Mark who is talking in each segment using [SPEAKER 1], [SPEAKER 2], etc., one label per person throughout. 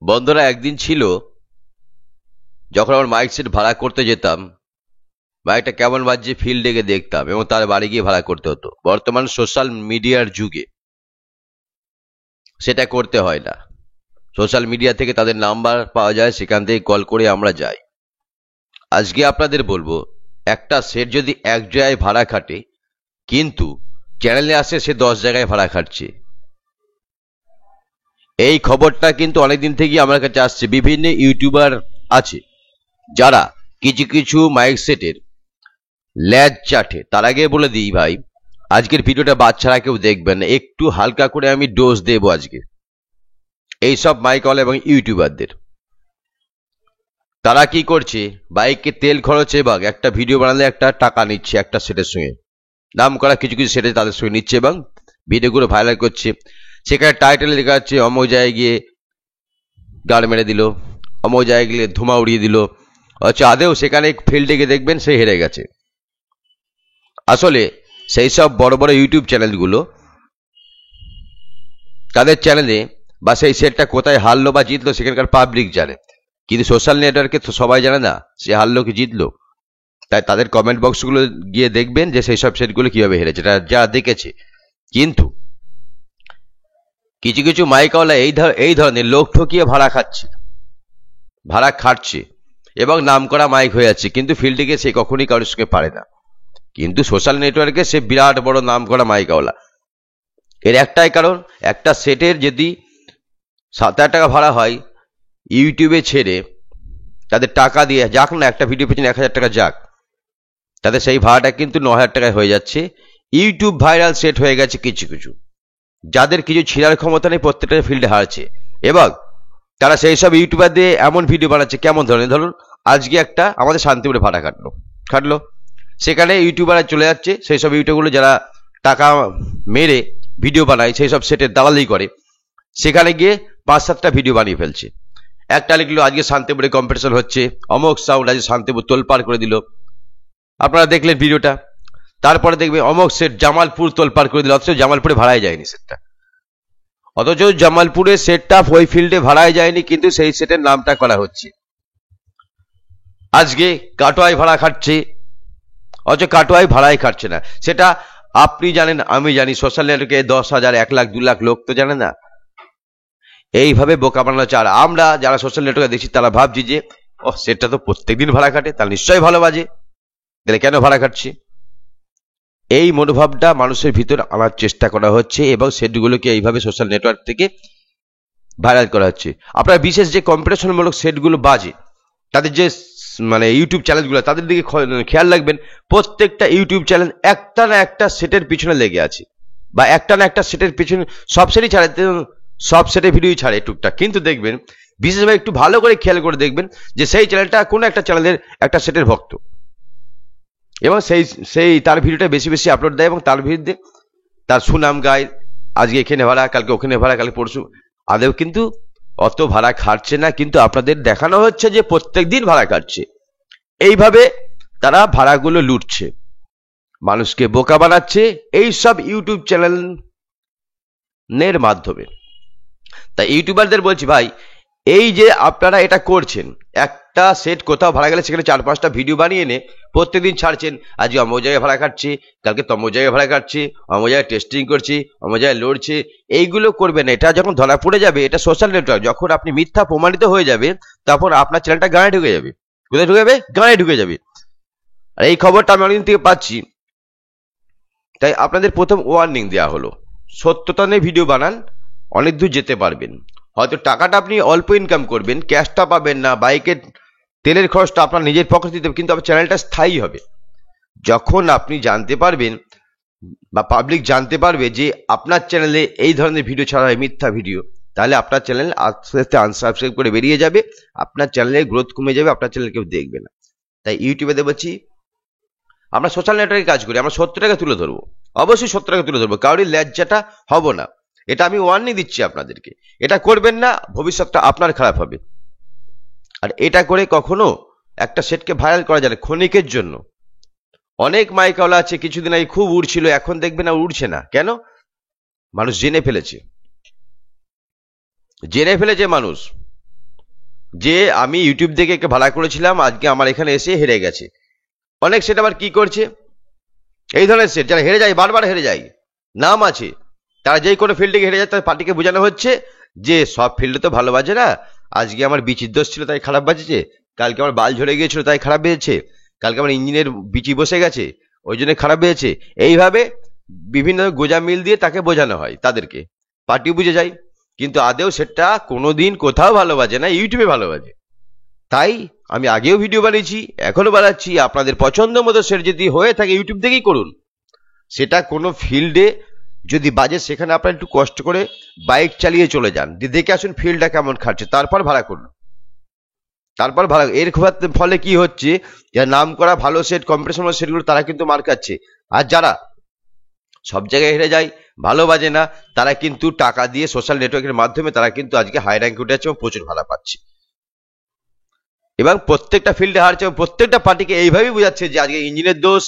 [SPEAKER 1] বন্ধুরা, একদিন ছিল যখন আমার মাইক সেট ভাড়া করতে যেতাম, মাইকটা কেমন বাজছে ফিল্ড ডেকে দেখতাম এবং তার বাড়ি গিয়ে ভাড়া করতে হতো। বর্তমান সোশ্যাল মিডিয়ার যুগে সেটা করতে হয় না। সোশ্যাল মিডিয়া থেকে তাদের নাম্বার পাওয়া যায়, সেখান থেকে কল করে আমরা যাই। আজকে আপনাদের বলবো, একটা সেট যদি এক জায়গায় ভাড়া খাটে কিন্তু চ্যানেলে আসে সে 10 জায়গায় ভাড়া খাটছে, এই খবরটা কিন্তু অনেকদিন থেকেই আমার কাছে আসছে। বিভিন্ন ইউটিউবার আছে যারা কিছু কিছু মাইক সেটের ল্যাজ চাটে। তার আগে বলে দিই ভাই, আজকের ভিডিওটা বাচ্চারা কেউ দেখবেন না, একটু হালকা করে আমি ডোজ দেবো আজকে এইসব মাইকওয়ালা এবং ইউটিউবারদের। তারা কি করছে, বাইকে তেল খরচ এবং একটা ভিডিও বানালে একটা টাকা নিচ্ছে একটা সেটের সঙ্গে, নাম করা কিছু কিছু সেটে তাদের সঙ্গে নিচ্ছে এবং ভিডিওগুলো ভাইরাল করছে। সেখানে টাইটেল লেখা আছে অমুক জায়গায় গিয়ে গাড় মেরে দিল, অমুক জায়গায় গিয়ে ধোঁয়া উড়িয়ে দিল, আচ্ছা আদেও সেখানে ফিল্ডে গিয়ে দেখবেন সে হেরে গেছে। আসলে সেই সব বড় বড় ইউটিউব চ্যানেলগুলো, তাদের চ্যানেলে বা সেই সেটটা কোথায় হারলো বা জিতলো সেখানকার পাবলিক জানে, কিন্তু সোশ্যাল নেটওয়ার্কে তো সবাই জানে না সে হারলো কি জিতলো। তাই তাদের কমেন্ট বক্সগুলো গিয়ে দেখবেন যে সেই সব সেটগুলো কিভাবে হেরেছে, যা দেখেছে। কিন্তু কিছু কিছু মাইকওয়ালা এই ধরনের লোক ঠকিয়ে ভাড়া খাটছে এবং নাম করা মাইক হয়ে যাচ্ছে, কিন্তু ফিল্ডে গিয়ে সে কখনই কারোর সঙ্গে পারে না। কিন্তু সোশ্যাল নেটওয়ার্কে সে বিরাট বড় নাম করা মাইকওয়ালা। এর একটাই কারণ, একটা সেটের যদি 7,000 টাকা ভাড়া হয়, ইউটিউবে ছেড়ে তাদের টাকা দিয়ে যাক না, একটা ভিডিও পেছনে 1,000 টাকা যাক, তাদের সেই ভাড়াটা কিন্তু 9,000 টাকায় হয়ে যাচ্ছে। ইউটিউব ভাইরাল সেট হয়ে গেছে কিছু কিছু, যাদের কিছু ছিঁড়ার ক্ষমতা নেই, প্রত্যেকটা ফিল্ডে হারছে। এবং তারা সেই সব ইউটিউবার দিয়ে এমন ভিডিও বানাচ্ছে, কেমন ধরনের, ধরুন আজকে একটা আমাদের শান্তিপুরে ভাড়া খাটলো, সেখানে ইউটিউবাররা চলে যাচ্ছে, সেই সব ইউটিউবগুলো যারা টাকা মেরে ভিডিও বানায়, সেই সব সেটের দালালি করে, সেখানে গিয়ে 5-7টা ভিডিও বানিয়ে ফেলছে। একটা লিখলো আজকে শান্তিপুরে কম্পিটিশন হচ্ছে, অমুক সাউন্ড আজকে শান্তিপুর তোলপাড় করে দিল, আপনারা দেখলেন ভিডিওটা। তারপরে দেখবে অমুক সেট জামালপুর তোলপাড় করে দিল, অথচ জামালপুরে ভাড়ায় যায়নি সেটটা, অথচ জামালপুরে সেটটা ওই ফিল্ডে ভাড়ায় যায়নি, কিন্তু সেই সেটের নামটা করা হচ্ছে। আজকে কাটোয়ায় ভাড়া খাটছে, অথচ কাটোয়ায় ভাড়ায় খাটছে না। সেটা আপনি জানেন, আমি জানি, সোশ্যাল নেটওয়ার্কে 10,000, 1 লাখ, 2 লাখ লোক তো জানে না। এইভাবে বোকা বানানো হচ্ছে। আর আমরা যারা সোশ্যাল নেটওয়ার্কে দেখছি তারা ভাবছি যে ও সেটটা তো প্রত্যেকদিন ভাড়া খাটে, তাহলে নিশ্চয়ই ভালো বাজে, তাহলে কেন ভাড়া খাটছে। এই মনোভাবটা মানুষের ভিতর আনার চেষ্টা করা হচ্ছে এবং সেটগুলোকে এইভাবে সোশ্যাল নেটওয়ার্ক থেকে ভাইরাল করা হচ্ছে। আপনার বিশেষ যে কম্পিটিশনমূলক সেটগুলো বাজে, তাদের যে মানে ইউটিউব চ্যানেলগুলো, তাদের দিকে খেয়াল রাখবেন, প্রত্যেকটা ইউটিউব চ্যানেল একটা না একটা সেটের পিছনে লেগে আছে, বা একটা না একটা সেটের পিছনে সব সেটই ছাড়ে, সব সেটের ভিডিওই ছাড়ে টুকটাক, কিন্তু দেখবেন বিশেষভাবে একটু ভালো করে খেয়াল করে দেখবেন যে সেই চ্যানেলটা কোনো একটা চ্যানেলের একটা সেটের ভক্ত, এবং সেই তার ভিডিওটা বেশি বেশি আপলোড দেয় এবং তার বিরুদ্ধে তার সুনাম গায়, আজকে এখানে ভাড়া, কালকে ওখানে ভাড়া, কালকে পরশু। আদেও কিন্তু অত ভাড়া খাটছে না, কিন্তু আপনাদের দেখানো হচ্ছে যে প্রত্যেক দিন ভাড়া খাটছে। এইভাবে তারা ভাড়াগুলো লুটছে, মানুষকে বোকা বানাচ্ছে এই সব ইউটিউব চ্যানেলের মাধ্যমে। তাই ইউটিউবারদের বলছি, ভাই এই যে আপনারা এটা করছেন, একটা সেট কোথাও ভাড়া গেলে সেখানে 4-5টা ভিডিও বানিয়ে এনে প্রত্যেকদিন ছাড়ছেন, আজকে অমুক জায়গায় ভাড়া খাটছি, কালকে তমুক জায়গায় ভাড়া খাটছি, অমুক জায়গায় টেস্টিং করছি, অমুক জায়গায় লড়ছে। এইগুলো করবেন না, এটা যখন ধরা পড়ে যাবে, এটা সোশ্যাল নেটওয়ার্ক, যখন আপনি মিথ্যা প্রমাণিত হয়ে যাবে, তখন আপনার চ্যানেলটা গায়ে ঢুকে যাবে। কোথায় ঢুকে যাবে? গায়ে ঢুকে যাবে। আর এই খবরটা আমি অনেকদিন থেকে পাচ্ছি, তাই আপনাদের প্রথম ওয়ার্নিং দেওয়া হলো, সত্যতা নিয়ে ভিডিও বানান, অনেক দূর যেতে পারবেন। হয়তো টাকাটা আপনি অল্প ইনকাম করবেন, ক্যাশটা পাবেন না, বাইকের তেলের খরচটা আপনার নিজের পকেটে দিতে হবে, কিন্তু আপনার চ্যানেলটা স্থায়ী হবে। যখন আপনি জানতে পারবেন বা পাবলিক জানতে পারবে যে আপনার চ্যানেলে এই ধরনের ভিডিও ছাড়া হয়, মিথ্যা ভিডিও, তাহলে আপনার চ্যানেল আস্তে আস্তে আনসাবস্ক্রাইব করে বেরিয়ে যাবে, আপনার চ্যানেলের গ্রোথ কমে যাবে, আপনার চ্যানেল কেউ দেখবে না। তাই ইউটিউবে বলছি, আমরা সোশ্যাল নেটওয়ার্কে কাজ করি, আমরা সত্যটাকে তুলে ধরবো, অবশ্যই সত্যটাকে তুলে ধরবো, কারোর লজ্জাটা হব না। এটা আমি ওয়ার্নিং দিচ্ছি আপনাদেরকে, এটা করবেন না, ভবিষ্যৎটা আপনার খারাপ হবে। আর এটা করে কখনো একটা সেটকে ভাইরাল করা যায় না ক্ষণিকের জন্য। অনেক মাইকওয়ালা আছে, কিছুদিন আগে খুব উড়ছিল, এখন দেখবেন না উড়ছে না। কেন? মানুষ জেনে ফেলেছে মানুষ। যে আমি ইউটিউব থেকে একে ভাড়া করেছিলাম, আজকে আমার এখানে এসে হেরে গেছে। অনেক সেট আবার কি করছে, এই ধরনের সেট যারা হেরে যায়, বারবার হেরে যায়, নাম আছে, তারা যেই কোনো ফিল্ডে হেরে যায়, তার পার্টিকে বোঝানো হচ্ছে যে সব ফিল্ডে তো ভালো বাজে না, আজকে আমার বিচির দোষ ছিল তাই খারাপ বাজেছে, কালকে আমার বাল ঝরে গিয়েছিল তাই খারাপ বেজেছে, কালকে আমার ইঞ্জিনের বিচি বসে গেছে ওই জন্য খারাপ বেজেছে। এইভাবে বিভিন্ন গোজা মিল দিয়ে তাকে বোঝানো হয়, তাদেরকে পার্টি বুঝে যায়, কিন্তু আদেও সেটা কোনোদিন কোথাও ভালো বাজে না, ইউটিউবে ভালো বাজে। তাই আমি আগেও ভিডিও বানিয়েছি, এখনো বানাচ্ছি, আপনাদের পছন্দ মতো সেট যদি হয়ে থাকে ইউটিউব থেকেই করুন। সেটা কোনো ফিল্ডে যদি বাজে সেখানে আপনার একটু কষ্ট করে বাইক চালিয়ে চলে যান, দেখে আসুন ফিল্ডটা কেমন খাচ্ছে, তারপর ভাড়া করুন, তারপর ভাড়া। এর ফলে কি হচ্ছে, যারা নাম করা ভালো সেট, কম্পিটিশন সেটগুলো, তারা কিন্তু মার খাচ্ছে। আর যারা সব জায়গায় হেরে যায়, ভালো বাজে না, তারা কিন্তু টাকা দিয়ে সোশ্যাল নেটওয়ার্কের মাধ্যমে তারা কিন্তু আজকে হাই র্যাঙ্ক উঠে যাচ্ছে এবং প্রচুর ভাড়া পাচ্ছে, এবং প্রত্যেকটা ফিল্ডে হারছে, এবং প্রত্যেকটা পার্টিকে এইভাবেই বোঝাচ্ছে যে আজকে ইঞ্জিনের দোষ,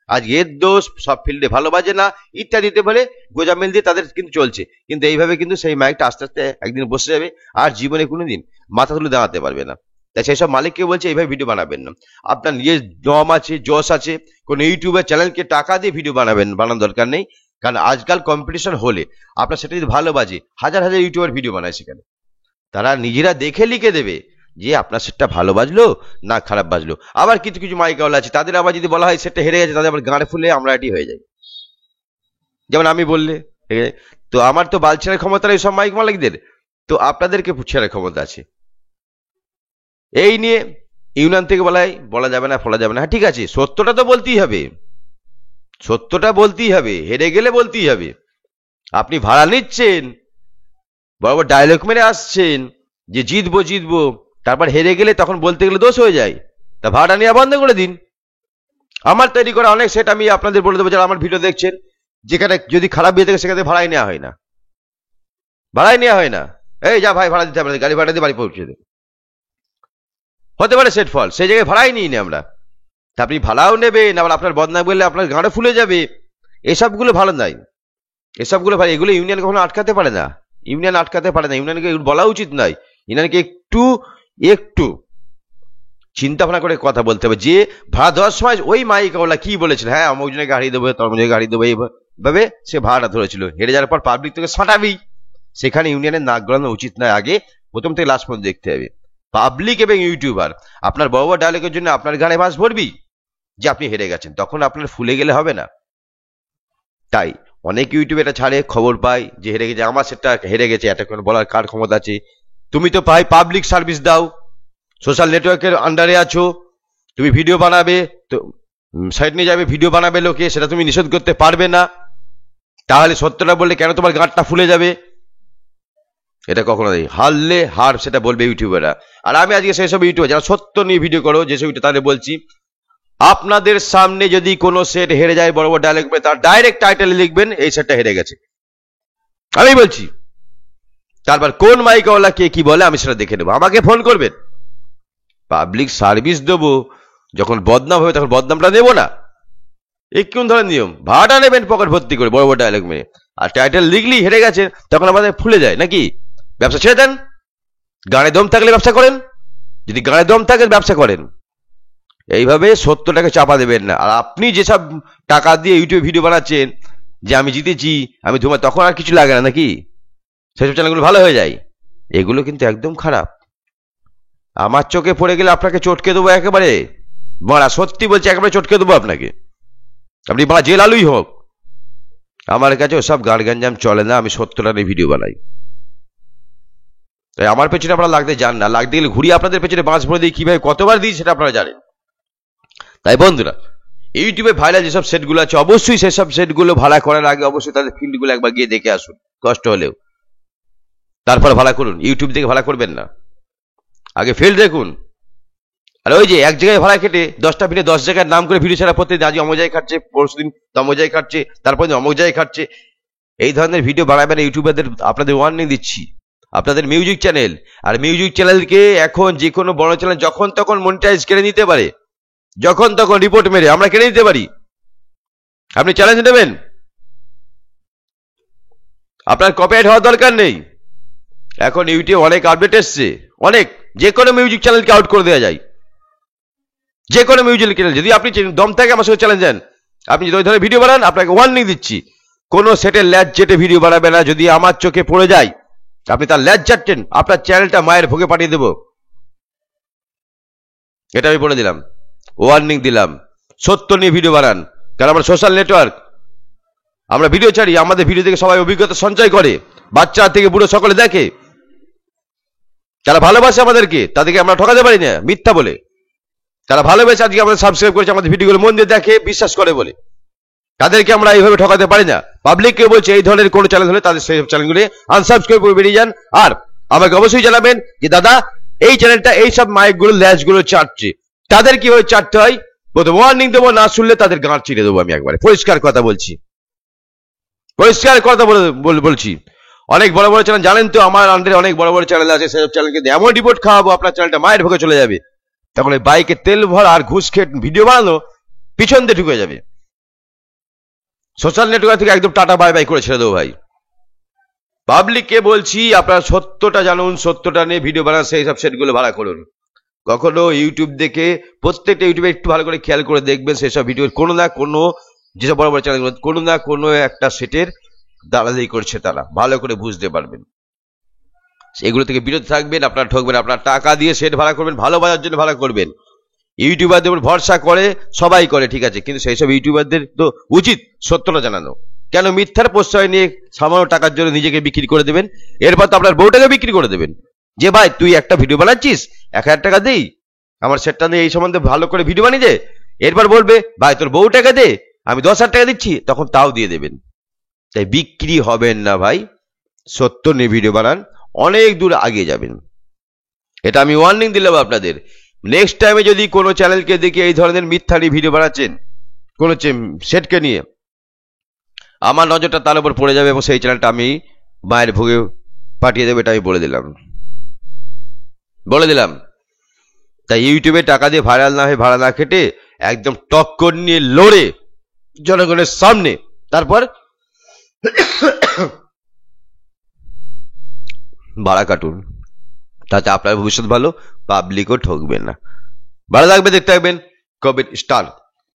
[SPEAKER 1] আজকে এর দোষ, সব ফিল্ডে ভালো বাজে না ইত্যাদিতে বলে গোজামিল দিয়ে তাদের কিন্তু চলছে। কিন্তু এইভাবে কিন্তু সেই মাইকটা আস্তে আস্তে একদিন বসে যাবে, আর জীবনে কোনোদিন মাথা তুলে দাঁড়াতে পারবে না। তাই সেই সব মালিককে বলছে এইভাবে ভিডিও বানাবেন না। আপনার নিজের দম আছে, জশ আছে, কোনো ইউটিউবের চ্যানেলকে টাকা দিয়ে ভিডিও বানানোর দরকার নেই। কারণ আজকাল কম্পিটিশন হলে আপনার সেটা যদি ভালো বাজে, হাজার হাজার ইউটিউবার ভিডিও বানায়, সেখানে তারা নিজেরা দেখে লিখে দেবে যে আপনার সেটটা ভালো বাজলো না খারাপ বাজলো। আবার কিছু কিছু মাইকাওয়ালা আছে, তাদের আবার যদি বলা হয় সেটটা হেরে গেছে, তাদের আবার গাঁড়ে ফুলে আমরা এটি হয়ে যায়, যেমন আমি বললে। তো আমার তো বাল ছেড়ার ক্ষমতা নেই সব মাইক মালিকদের, তো আপনাদেরকে ছেড়ার ক্ষমতা আছে। এই নিয়ে ইউনিয়ন থেকে বলা যাবে না, ফলা যাবে না। হ্যাঁ ঠিক আছে, সত্যটা তো বলতেই হবে, সত্যটা বলতেই হবে, হেরে গেলে বলতেই হবে। আপনি ভাড়া নিচ্ছেন, বরাবর ডায়লগ মেরে আসছেন যে জিতবো জিতবো, তারপর হেরে গেলে তখন বলতে গেলে দোষ হয়ে যায়, তা ভাড়া নেওয়া বন্ধ করে দিন। আমার তৈরি করা অনেক সেট আমি আপনাদের বলে দেবো, যারা আমার ভিডিও দেখছেন, যেখানে যদি খারাপ বিয়ে থাকে সেখানে ভাড়াই নেওয়া হয় না, ভাড়াই নেওয়া হয় না। এই যা ভাই ভাড়া দিতে হবে, গাড়ি ভাড়া দিয়ে বাড়ি পৌঁছে দেবে, হতে পারে সেট ফল, সেই জায়গায় ভাড়াই নিই না আমরা। তা আপনি ভাড়াও নেবেন, আবার আপনার বদনাম বললে আপনার গাঁড়ে ফুলে যাবে, এসবগুলো ভালো নয়, এসবগুলো ভালো, এগুলো ইউনিয়ন কখনো আটকাতে পারে না, ইউনিয়ন আটকাতে পারে না, ইউনিয়নকে বলা উচিত নয়। ইউনিয়নকে একটু একটু চিন্তা ভাবনা করে কথা বলতে হবে, যে ভাড়া দেওয়ার সময় ওই মাইকাওয়ালা কি বলেছিল, হ্যাঁ অমুক জনে গাড়ি দেবো, তমুক জনে গাড়ি দেবো, এইভাবে সে ভাড়াটা ধরেছিল, হেরে যাওয়ার পর পাবলিক থেকে ছাঁটাবি, সেখানে ইউনিয়নের নাক গলানো উচিত নয়। আগে প্রথম থেকে লাস্ট পর্যন্ত দেখতে হবে। পাবলিক এবং ইউটিউবার আপনার বড় বড় ডায়লগের জন্য আপনার গানে বাস ভরবি যে আপনি হেরে গেছেন, তখন আপনার ফুলে গেলে হবে না। তাই অনেক ইউটিউবে এটা ছাড়ে, খবর পাই যে হেরে গেছে, আমার সেটা হেরে গেছে, এটা কোনো বলার কার ক্ষমতা আছে? তুমি তো পাই পাবলিক সার্ভিস দাও, সোশ্যাল নেটওয়ার্কের আন্ডারে আছো, তুমি ভিডিও বানাবে, তো সাইড নিয়ে যাবে, ভিডিও বানাবে লোকে, সেটা তুমি নিষেধ করতে পারবে না, তাহলে সত্যটা বললে কেন তোমার গাঁটটা ফুলে যাবে? এটা কখনো নেই, হারলে হার সেটা বলবে ইউটিউবাররা। আর আমি আজকে সেই সব ইউটিউবার যারা সত্য নিয়ে ভিডিও করো, যেসব তাদের বলছি, আপনাদের সামনে যদি কোনো সেট হেরে যায় বড় বড় ডায়লগ में, তার ডাইরেক্ট টাইটেলে লিখবেন এই সেটটা হেরে গেছে, আমি বলছি। তারপর কোন মাইকাওয়ালা কে কি বলে আমি সেটা দেখে নেবো, আমাকে ফোন করবেন। পাবলিক সার্ভিস দেবো, যখন বদনাম হবে তখন বদনামটা নেবো না, এই কোন ধরনের নিয়ম? ভাড়াটা নেবেন পকেট ভর্তি করে বড় বড় ডায়লগ মেরে, আর টাইটেল লিখলি হেরে গেছে তখন আমাদের ফুলে যায় নাকি? ব্যবসা ছেড়ে দেন, গানে দম থাকলে ব্যবসা করেন, যদি গানে দম থাকে ব্যবসা করেন, এইভাবে সত্যটাকে চাপা দেবেন না। আর আপনি যেসব টাকা দিয়ে ইউটিউবে ভিডিও বানাচ্ছেন যে আমি জিতেছি, আমি তোমার, তখন আর কিছু লাগে না নাকি? সেসব চ্যানেলগুলো ভালো হয়ে যায়, এগুলো কিন্তু একদম খারাপ। আমার চোখে পড়ে গেলে আপনাকে চটকে দেবো একেবারে, মারা সত্যি বলছি, একেবারে চটকে দেবো আপনাকে, আপনি মারা জেল আলুই হোক। আমার কাছে ওসব গান গাঞ্জাম চলে না, আমি সত্যটা নিয়ে ভিডিও বানাই। তাই আমার পেছনে আপনারা লাগতে যান না, লাগতে গেলে ঘুরিয়ে আপনাদের পেছনে বাঁশ ভরে দিই, কিভাবে কতবার দিই সেটা আপনারা জানেন। তাই বন্ধুরা, ইউটিউবে ভাইরাল যেসব সেটগুলো আছে, অবশ্যই সেসব সেটগুলো ভাড়া করার আগে অবশ্যই তাদের ফিল্ডগুলো একবার গিয়ে দেখে আসুন, কষ্ট হলেও, তারপর ভাড়া করুন। ইউটিউব থেকে ভাড়া করবেন না, আগে ফিল্ড দেখুন। আর ওই যে এক জায়গায় ভাড়া কেটে 10টা ফিল্ডে 10 জায়গার নাম করে ভিডিও ছাড়া, প্রত্যেকদিন আজ অমক জায়গায় খাচ্ছে, পরশুদিন তমক জায়গায় খাচ্ছে, তারপর অমক জায়গায় খাচ্ছে, এই ধরনের ভিডিও বানাবেন। ইউটিউবারদের আপনাদের ওয়ার্নিং দিচ্ছি, আপনাদের মিউজিক চ্যানেল, আর মিউজিক চ্যানেলকে এখন যে কোনো বড় চ্যানেল যখন তখন মনিটাইজ কেড়ে নিতে পারে, যখন তখন রিপোর্ট মেরে আমরা কেড়ে নিতে পারি। আপনি চ্যালেঞ্জ নেবেন, আপনার কপিরাইট হওয়ার দরকার নেই। এখন ইউটিউব অনেক আপডেট এসছে, অনেক যে কোনো মিউজিক চ্যানেলকে আউট করে দেওয়া যায়, যে কোনো মিউজিক চ্যানেল। যদি আপনি দম থাকে আমার সঙ্গে চ্যালেঞ্জ দেন, আপনি যদি ওই ধরনের ভিডিও বানান, আপনাকে ওয়ার্নিং দিচ্ছি, কোনো সেটের ল্যাজ চেটে ভিডিও বানাবে না। যদি আমার চোখে পড়ে যায় আপনি তার ল্যাজ চাটছেন, আপনার চ্যানেলটা মায়ের ভোগে পাঠিয়ে দেবো, এটা আমি বলে দিলাম, ওয়ার্নিং দিলাম। সত্য নিয়ে ভিডিও বানান, কারণ আমরা সোশ্যাল নেটওয়ার্ক, আমরা ভিডিও ছাড়ি, আমাদের ভিডিও থেকে সবাই অভিজ্ঞতা সঞ্চয় করে, বাচ্চা থেকে বুড়ো সকলে দেখে, যারা ভালোবাসে আমাদেরকে তাদেরকে আমরা ঠকাতে পারি না মিথ্যা বলে। তারা ভালোবেসে আজকে আমাদের সাবস্ক্রাইব করেছে, আমাদের ভিডিওগুলো মন দিয়ে দেখে, বিশ্বাস করে বলে, তাদেরকে আমরা এইভাবে ঠকাতে পারি না। পাবলিককে বলছে এই ধরনের কোনো চ্যানেল হলে তাদের সেই চ্যানেলগুলি আনসাবস্ক্রাইব করে বেরিয়ে যান। আর আমাকে অবশ্যই জানাবেন যে দাদা এই চ্যানেলটা এইসব মাইকগুলো ল্যাজগুলো চাটছে, তাদের কিভাবে চাটতে হয় প্রথম ওয়ার্নিং দেবো, না শুনলে তাদের গাঁট চিড়ে দেবো আমি একবারে, পরিষ্কার কথা বলছি, পরিষ্কার কথা বলছি। অনেক বড় বড় চ্যানেল জানেন তো, আমার আন্ডারে অনেক বড় বড় চ্যানেল আছে, সেসব চ্যানেলকে এমন রিপোর্ট খাওয়াবো আপনার চ্যানেলটা মায়ের ভোগে চলে যাবে। তখন ওই বাইকে তেল ভর আর ঘুষ খেয়ে ভিডিও বানানো পিছন দিয়ে ঢুকে যাবে। সোশ্যাল নেটওয়ার্ক থেকে একদম টাটা বাই বাই করে ছেড়ে দেবো ভাই। পাবলিককে বলছি আপনারা সত্যটা জানুন, সত্যটা নিয়ে ভিডিও বানান, সেই সব সেটগুলো ভাড়া করুন। কখনো ইউটিউব দেখে, প্রত্যেকটা ইউটিউবে একটু ভালো করে খেয়াল করে দেখবেন, সেসব ভিডিও কোনো না কোনো, যেসব বড় বড় চ্যানেলগুলো কোনো না কোনো একটা সেটের দালালি করছে, তারা ভালো করে বুঝতে পারবেন। এগুলো থেকে বিরত থাকবেন, আপনারা ঠকবেন, আপনার টাকা দিয়ে সেট ভাড়া করবেন, ভালো বাজার জন্য ভাড়া করবেন। ইউটিউবারদের উপর ভরসা করে সবাই করে, ঠিক আছে, কিন্তু সেই সব ইউটিউবারদের তো উচিত সত্যটা জানানো। কেন মিথ্যার প্রশ্রয় নিয়ে সামান্য টাকার জন্য নিজেকে বিক্রি করে দেবেন? এরপর তো আপনার বউটাকে বিক্রি করে দেবেন, যে ভাই তুই একটা ভিডিও বানাচ্ছিস, 1000 টাকা দেই, আমার সেটটা নিয়ে এই সম্বন্ধে ভালো করে ভিডিও বানিয়ে দে। এরপর বলবে ভাই তোর বউ টাকা দে, আমি 10,000 টাকা দিচ্ছি, তখন তাও দিয়ে দেবেন। তাই বিক্রি হবেন না ভাই, সত্য নিয়ে ভিডিও বানান, অনেক দূর আগে যাবেন। এটা আমি ওয়ার্নিং দিলাম আপনাদের। নেক্সট টাইমে যদি কোনো চ্যানেলকে দেখে এই ধরনের মিথ্যারি ভিডিও বানাচ্ছেন কোনো সেটকে নিয়ে, আমার নজরটা তার উপর পড়ে যাবে এবং সেই চ্যানেলটা আমি মায়ের ভোগে পাঠিয়ে দেবো, এটা আমি বলে দিলাম। তাই ইউটিউবে টাকা দিয়ে ভাইরাল না হয়ে, ভাড়া না কেটে, একদম টক্কর নিয়ে লড়ে জনগণের সামনে তারপর ভাড়া কাটুন, তাতে আপনার ভবিষ্যৎ ভালো, পাবলিকও ঠকবেন না। ভালো থাকবে, দেখতে থাকবেন কবির স্টার।